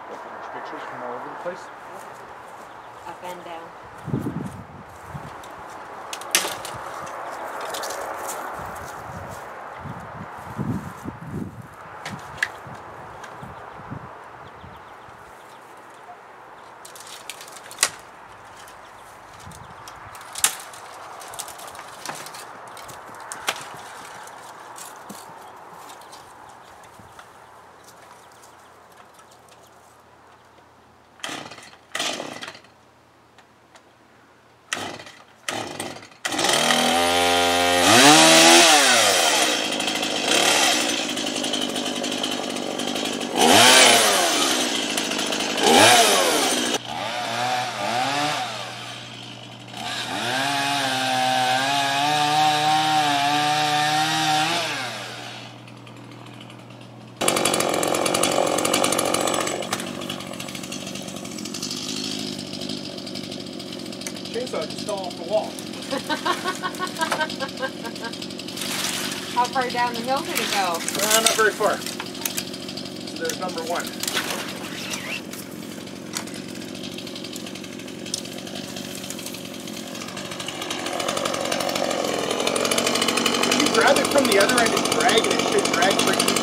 There's pictures from all over the place. Up and down. Chainsaw just fell off the wall. How far down the hill did it go? Not very far. So there's number one. If you grab it from the other end and drag it, it should drag pretty easy.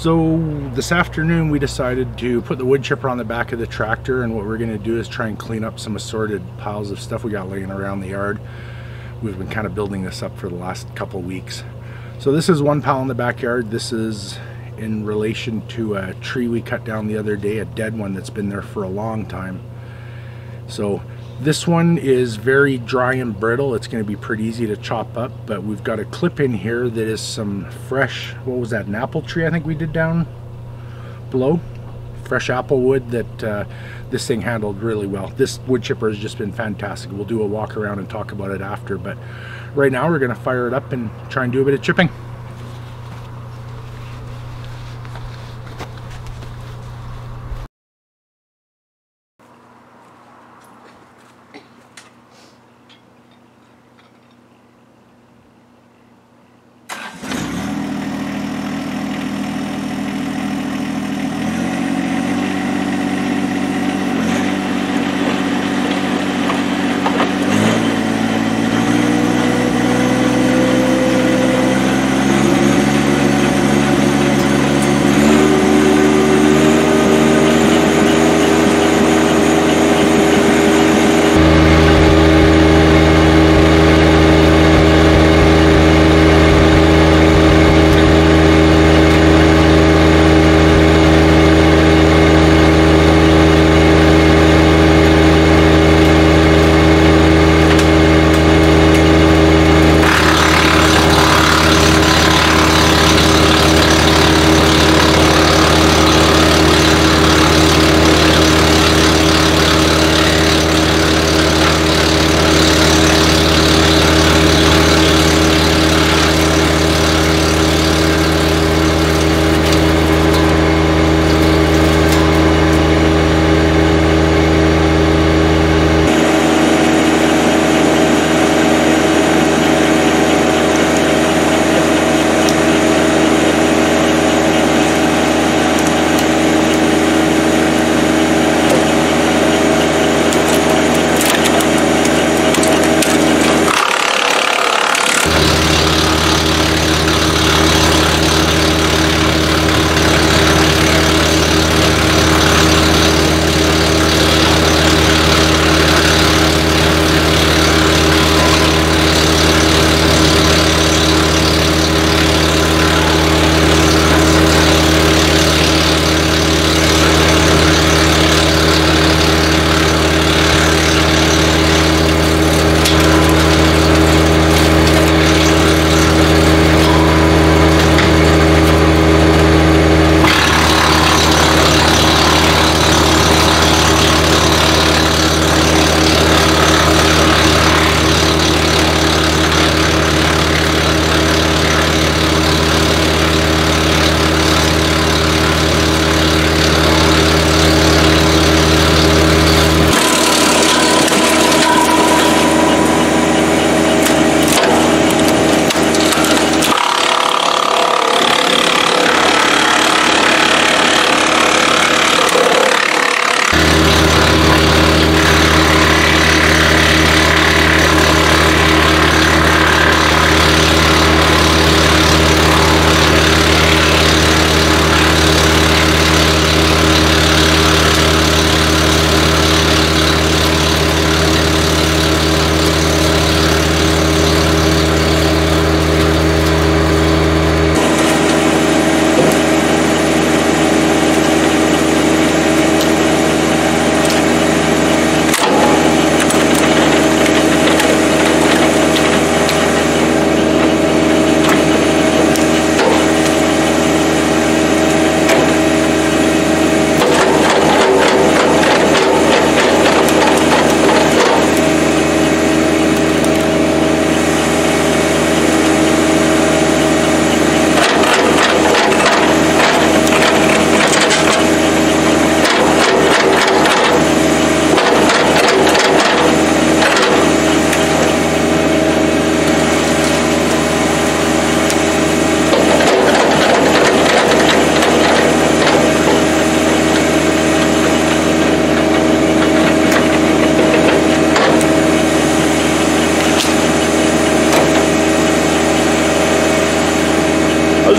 So this afternoon we decided to put the wood chipper on the back of the tractor, and what we're going to do is try and clean up some assorted piles of stuff we got laying around the yard. We've been kind of building this up for the last couple weeks. So this is one pile in the backyard. This is in relation to a tree we cut down the other day, a dead one that's been there for a long time. So this one is very dry and brittle. It's going to be pretty easy to chop up, but we've got a clip in here that is some fresh, what was that, an apple tree I think we did down below? Fresh apple wood that this thing handled really well. This wood chipper has just been fantastic. We'll do a walk around and talk about it after, but right now we're going to fire it up and try and do a bit of chipping.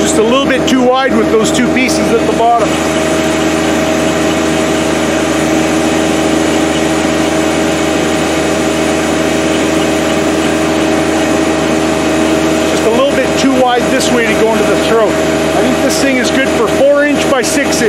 Just a little bit too wide with those two pieces at the bottom. Just a little bit too wide this way to go into the throat. I think this thing is good for 4" by 6".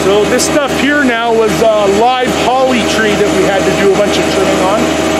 So this stuff here now was a live holly tree that we had to do a bunch of trimming on.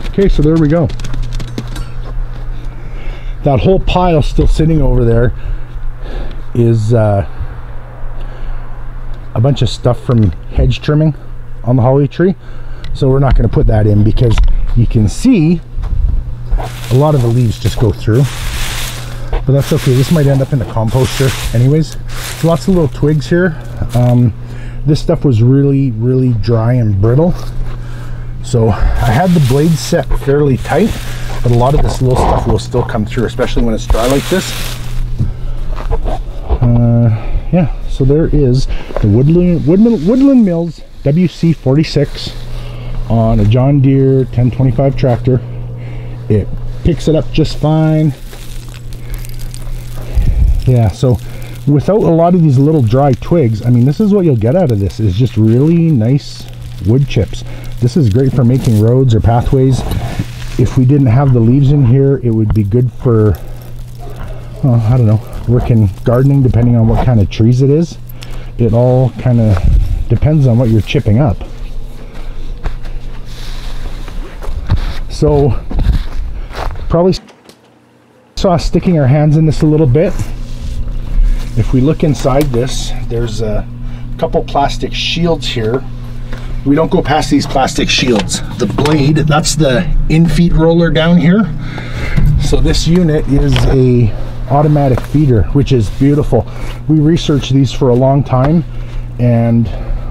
Okay, so there we go. That whole pile still sitting over there is a bunch of stuff from hedge trimming on the holly tree. So we're not going to put that in because you can see a lot of the leaves just go through. But that's okay. This might end up in the composter anyways. Lots of little twigs here. This stuff was really, really dry and brittle. So I had the blades set fairly tight, but a lot of this little stuff will still come through, especially when it's dry like this. Yeah, so there is the Woodland Mills WC46 on a John Deere 1025 tractor. It picks it up just fine. Yeah, so without a lot of these little dry twigs, I mean, this is what you'll get out of this, is just really nice wood chips. This is great for making roads or pathways. If we didn't have the leaves in here, it would be good for, well, I don't know, working gardening, depending on what kind of trees it is. It all kind of depends on what you're chipping up. So probably saw us sticking our hands in this a little bit. If we look inside this, there's a couple plastic shields here. We don't go past these plastic shields. The blade, that's the Infeed Roller down here. So this unit is a automatic feeder, which is beautiful. We researched these for a long time, and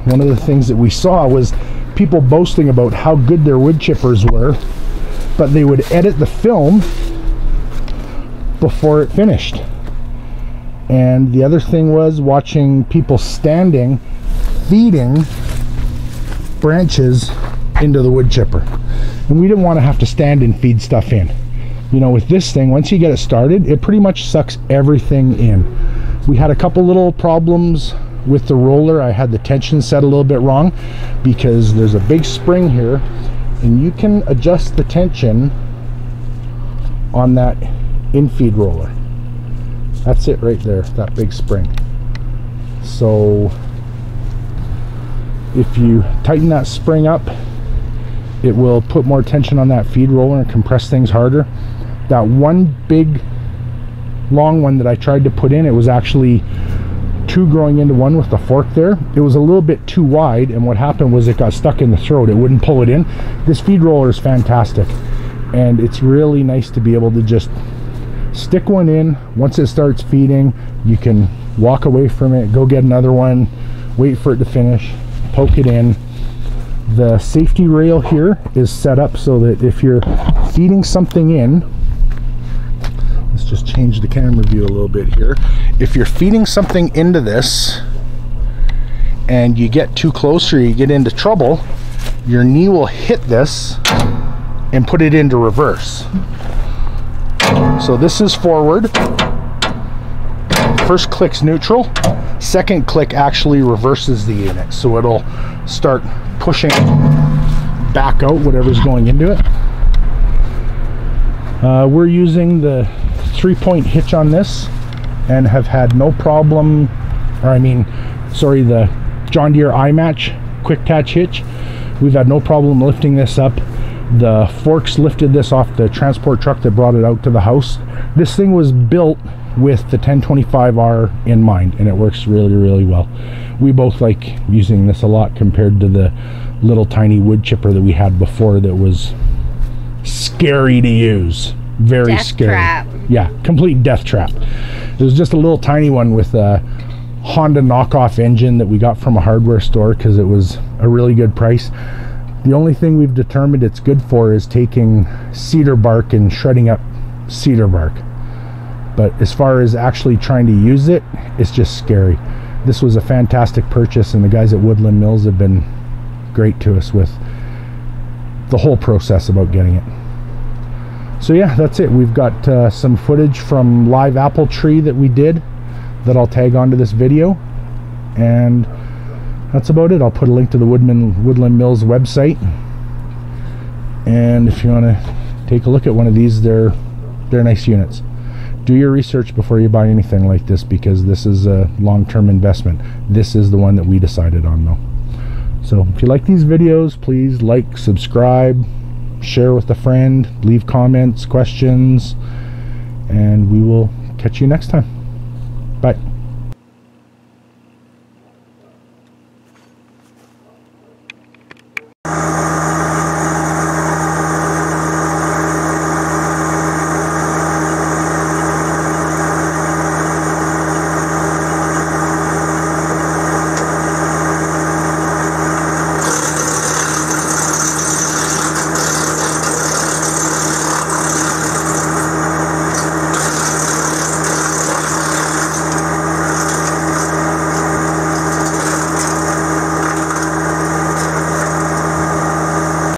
one of the things that we saw was people boasting about how good their wood chippers were, but they would edit the film before it finished. And the other thing was watching people standing, feeding branches into the wood chipper. And we didn't want to have to stand and feed stuff in. You know, with this thing, once you get it started, it pretty much sucks everything in. We had a couple little problems with the roller. I had the tension set a little bit wrong because there's a big spring here, and you can adjust the tension on that Infeed roller. That's it right there, that big spring. So if you tighten that spring up, it will put more tension on that feed roller and compress things harder. That one big long one that I tried to put in, it was actually two growing into one with the fork there. It was a little bit too wide, and what happened was it got stuck in the throat. It wouldn't pull it in. This feed roller is fantastic, and it's really nice to be able to just stick one in. Once it starts feeding, you can walk away from it, go get another one, wait for it to finish, poke it in. The safety rail here is set up so that if you're feeding something in, let's just change the camera view a little bit here. If you're feeding something into this and you get too close or you get into trouble, your knee will hit this and put it into reverse. So this is forward. First click's neutral. Second click actually reverses the unit, so it'll start pushing back out whatever's going into it. We're using the 3-point hitch on this and have had no problem, the John Deere iMatch quick attach hitch. We've had no problem lifting this up. The forks lifted this off the transport truck that brought it out to the house. This thing was built with the 1025R in mind, and it works really, really well. We both like using this a lot compared to the little tiny wood chipper that we had before that was scary to use. Very death scary. Trap. Yeah, complete death trap. It was just a little tiny one with a Honda knockoff engine that we got from a hardware store because it was a really good price. The only thing we've determined it's good for is taking cedar bark and shredding up cedar bark. But as far as actually trying to use it, it's just scary. This was a fantastic purchase, and the guys at Woodland Mills have been great to us with the whole process about getting it. So yeah, that's it. We've got some footage from live apple tree that we did that I'll tag onto this video, and that's about it. I'll put a link to the Woodland Mills website, and if you want to take a look at one of these, they're nice units. Do your research before you buy anything like this, because this is a long-term investment. This is the one that we decided on though. So if you like these videos, please like, subscribe, share with a friend, leave comments, questions, and we will catch you next time. Bye.